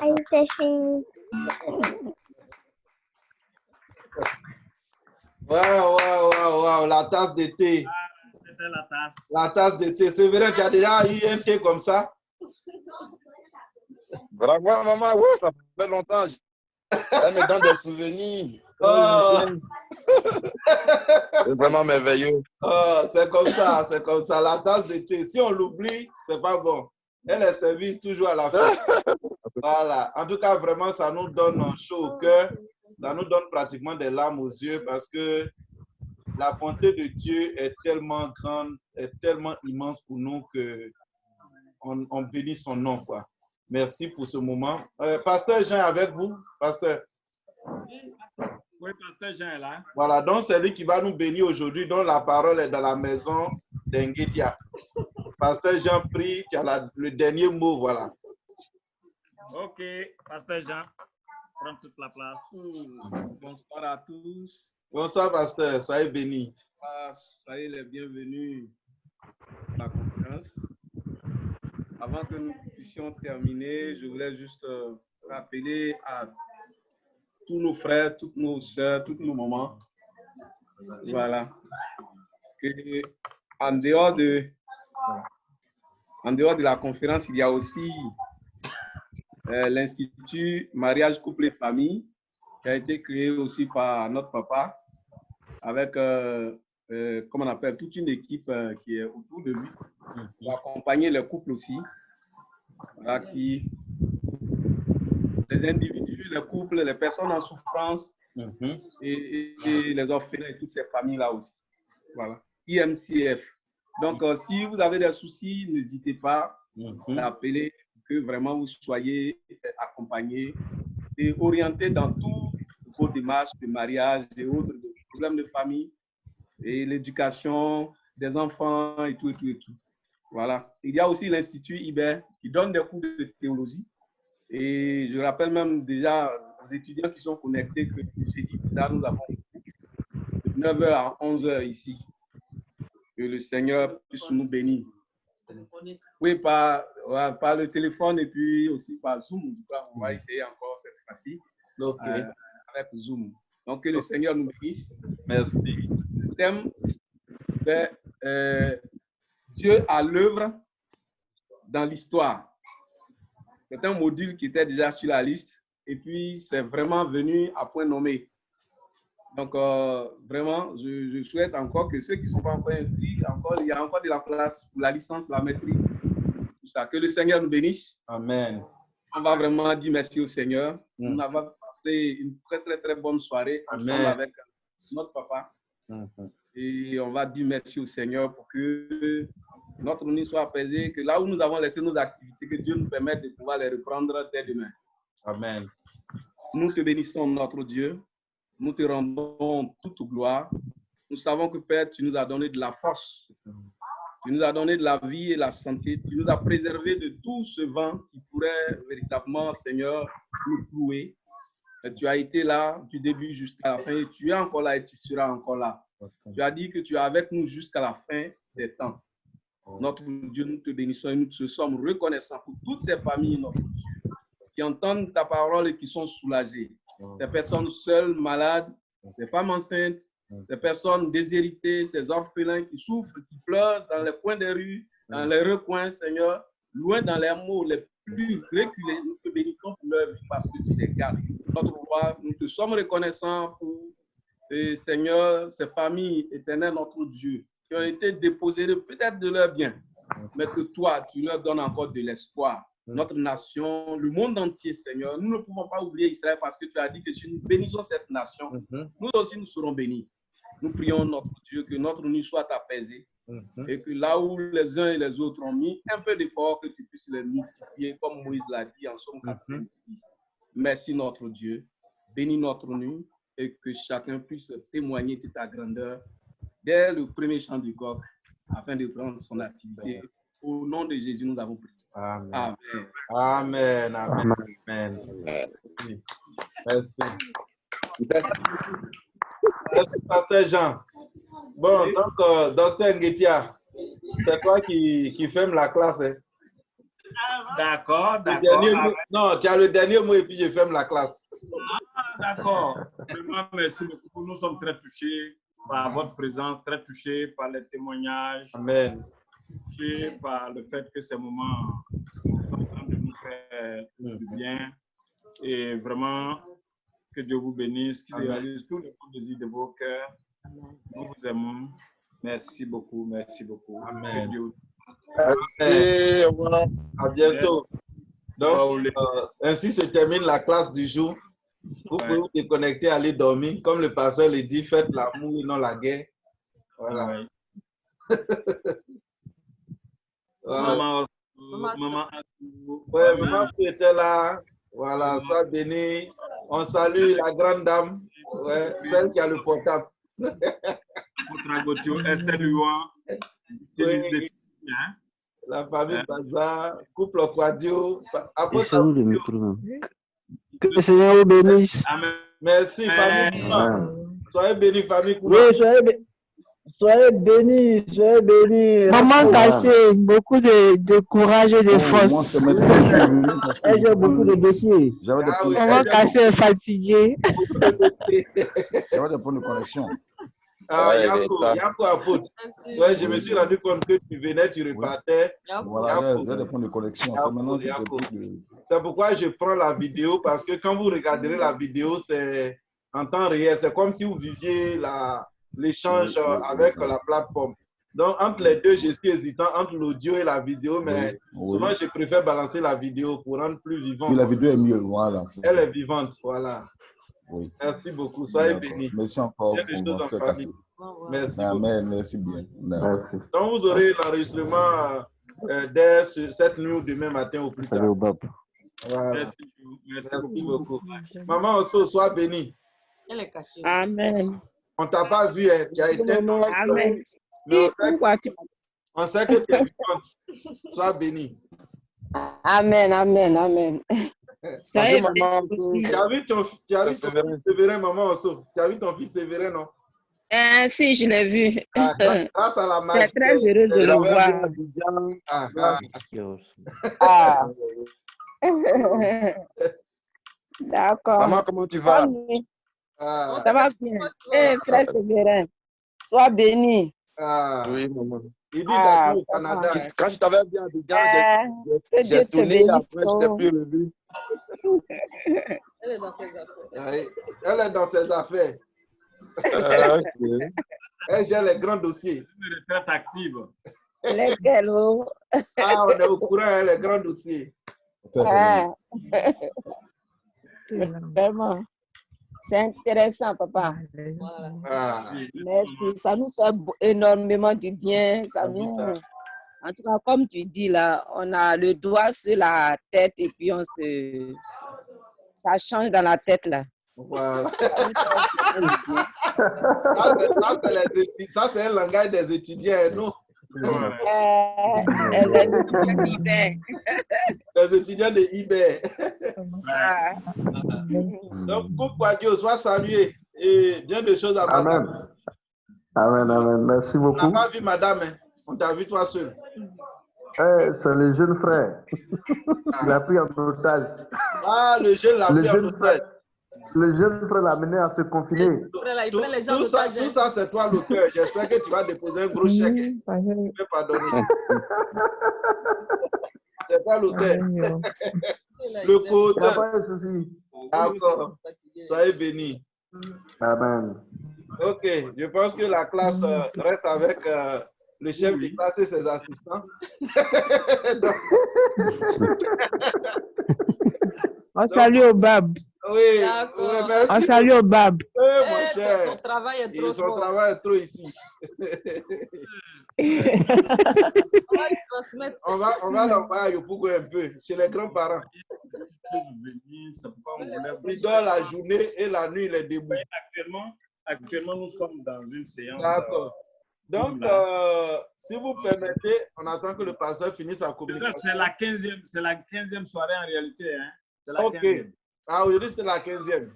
Allez, c'est fini. Waouh, la tasse de thé. C'était la tasse. La tasse de thé. C'est vrai, tu as déjà eu un thé comme ça? Bravo, maman. Oui, ça fait longtemps. Elle me donne des souvenirs. Oh. C'est vraiment merveilleux. Oh, c'est comme ça, la tasse de thé. Si on l'oublie, c'est pas bon. Elle est servie toujours à la fin. Voilà. En tout cas, vraiment, ça nous donne un chaud au cœur. Ça nous donne pratiquement des larmes aux yeux parce que la bonté de Dieu est tellement grande, est tellement immense pour nous que on bénit son nom, quoi. Merci pour ce moment. Pasteur Jean, avec vous, pasteur. Oui, pasteur Jean est là. Voilà, donc c'est lui qui va nous bénir aujourd'hui, dont la parole est dans la maison d'Engetia. Pasteur Jean prie, tu as le dernier mot, voilà. Ok, pasteur Jean, prends toute la place. Bonsoir à tous. Bonsoir, pasteur, soyez bénis. Soyez les bienvenus à la conférence. Avant que nous puissions terminer, je voulais juste rappeler à tous nos frères, toutes nos sœurs, toutes nos mamans, voilà, que en dehors de la conférence, il y a aussi l'Institut Mariage, Couple et Famille, qui a été créé aussi par notre papa, avec, comme on appelle, toute une équipe qui est autour de lui, pour accompagner les couples aussi, voilà, les individus, les couples, les personnes en souffrance, et les orphelins et toutes ces familles-là aussi. Voilà, IMCF. Donc, si vous avez des soucis, n'hésitez pas à appeler, que vraiment vous soyez accompagnés et orientés dans toutes vos démarches de mariage et autres problèmes de famille et l'éducation des enfants et tout. Voilà. Il y a aussi l'Institut Iber qui donne des cours de théologie. Et je rappelle même déjà aux étudiants qui sont connectés que jeudi, là, nous avons de 9h à 11h ici. Que le Seigneur puisse nous bénir. Oui, par le téléphone et puis aussi par Zoom. On va essayer encore cette fois-ci avec Zoom. Donc, que le Seigneur nous bénisse. Merci. Le thème, c'est Dieu à l'œuvre dans l'histoire. C'est un module qui était déjà sur la liste et puis c'est vraiment venu à point nommé. Donc, vraiment, je souhaite encore que ceux qui ne sont pas encore inscrits, il y a encore de la place pour la licence, la maîtrise. Tout ça. Que le Seigneur nous bénisse. Amen. On va vraiment dire merci au Seigneur. On va passer une très bonne soirée ensemble avec notre papa. Et on va dire merci au Seigneur pour que notre nuit soit apaisée, que là où nous avons laissé nos activités, que Dieu nous permette de pouvoir les reprendre dès demain. Amen. Nous te bénissons, notre Dieu. Nous te rendons toute gloire. Nous savons que, Père, tu nous as donné de la force. Tu nous as donné de la vie et la santé. Tu nous as préservés de tout ce vent qui pourrait véritablement, Seigneur, nous clouer. Et tu as été là du début jusqu'à la fin et tu es encore là et tu seras encore là. Tu as dit que tu es avec nous jusqu'à la fin des temps. Notre Dieu, nous te bénissons et nous te sommes reconnaissants pour toutes ces familles, notre Dieu, qui entendent ta parole et qui sont soulagées. Ces personnes seules, malades, ces femmes enceintes, ces personnes déshéritées, ces orphelins qui souffrent, qui pleurent dans les coins des rues, dans les recoins, Seigneur, loin dans les mots les plus reculés. Nous te bénissons pour leur vie parce que tu les gardes. Notre roi, nous te sommes reconnaissants pour, Seigneur, ces familles éternelles, notre Dieu, qui ont été déposées peut-être de leurs biens, mais que toi, tu leur donnes encore de l'espoir. Notre nation, le monde entier, Seigneur. Nous ne pouvons pas oublier Israël parce que tu as dit que si nous bénissons cette nation, nous aussi nous serons bénis. Nous prions notre Dieu que notre nuit soit apaisée et que là où les uns et les autres ont mis un peu d'effort, que tu puisses les multiplier comme Moïse l'a dit en Somme 90. Merci notre Dieu. Bénis notre nuit et que chacun puisse témoigner de ta grandeur dès le premier chant du coq afin de prendre son activité. Au nom de Jésus, nous avons prié. Amen. Amen. Amen. Amen. Amen. Merci. Merci, Pasteur Jean. Bon, donc, Docteur Ngetia, c'est toi qui ferme la classe. Hein? D'accord. Non, tu as le dernier mot et puis je ferme la classe. D'accord. Vraiment, merci beaucoup. Nous sommes très touchés par votre présence, très touchés par les témoignages. Amen. Touchés par le fait que ces moments sont en train de nous faire du bien. Et vraiment, que Dieu vous bénisse, qu'il réalise tous les désirs de vos cœurs. Nous vous aimons. Merci beaucoup, merci beaucoup. Amen. Merci. À bientôt. Donc, ainsi se termine la classe du jour. Vous pouvez vous déconnecter, aller dormir. Comme le pasteur le dit, faites l'amour et non la guerre. Voilà. Maman, maman était là. Voilà, sois béni. On salue la grande dame, celle qui a le portable. La famille Baza, couple Quadio. Que le Seigneur vous bénisse. Merci, famille. Soyez bénis, famille. Oui, soyez bénis, soyez bénis. Maman Cassé, beaucoup de courage et de force. Elle a beaucoup de dossiers. Maman Cassé est fatiguée. J'avais des problèmes de connexion. Yako apôtre. Ouais, je me suis rendu compte que tu venais, tu repartais. Voilà, j'ai des problèmes de connexion. C'est pourquoi je prends la vidéo, parce que quand vous regarderez la vidéo, c'est en temps réel. C'est comme si vous viviez l'échange avec la plateforme. Donc, entre les deux, je suis hésitant entre l'audio et la vidéo, mais souvent, je préfère balancer la vidéo pour rendre plus vivante. Oui, la vidéo est mieux, voilà. Elle est vivante, voilà. Oui. Merci beaucoup, soyez bénis. Merci encore pour ce cassé. Merci. Amen, merci bien. Merci. Donc, vous aurez l'enregistrement dès cette nuit ou demain matin au plus tard. Voilà. Merci beaucoup. Maman Osso, sois bénie. Amen. On t'a pas vu, tu as été. Amen. On sait que tu es vivante. Sois bénie. Amen, amen, amen. Soyez maman, bénis aussi. Tu as vu ton fils Sévérin, maman Osso? Tu as vu ton fils Sévérin, non? Si, je l'ai vu. Ah, grâce à la magie. C'est très heureux de le voir. Ah. D'accord. Maman, comment tu vas? Ça va bien. Frère Sévérin, sois béni. Oui, maman. Il dit d'accord au Canada. Quand je t'avais vu à Abidjan, j'ai tourné, après je t'ai plus revu. Elle est dans ses affaires. Okay. Elle gère les grands dossiers. Une retraite active. Lesquels? Ah, on est au courant, les grands dossiers. Vraiment. C'est intéressant, papa. Merci. Ça nous fait énormément du bien. Ça nous... En tout cas, comme tu dis là, on a le doigt sur la tête et puis ça change dans la tête là. Voilà. Ça, c'est un langage des étudiants, non? Les étudiants d'IBER. Les étudiants de IBER. Donc, coucou Dieu, sois salué et bien de choses à madame. Amen, amen. Merci beaucoup. On n'a pas vu madame, hein. On t'a vu toi seul. C'est le jeune frère. Il a pris en otage. Ah, le jeune l'a pris en otage. Le jeune frère l'a amené à se confiner. Tout ça, c'est toi l'auteur. J'espère que tu vas déposer un gros chèque. Tu peux pardonner. C'est toi l'auteur. Le co-auteur. Pas de souci. D'accord. Soyez bénis. Amen. Ok, je pense que la classe reste avec le chef de classe et ses assistants. On salue au BAB. Oui, on salue au BAB. Oui, mon cher. Son travail est trop Son travail est trop ici. On va l'envoyer à Yopougo un peu, chez les grands-parents. Il dort la journée et la nuit, il est debout. Actuellement, nous sommes dans une séance. D'accord. Donc, si vous permettez, on attend que le pasteur finisse sa communication. C'est la 15e soirée en réalité. Hein? La ok. 15e. Ah, aujourd'hui, c'est la 15e.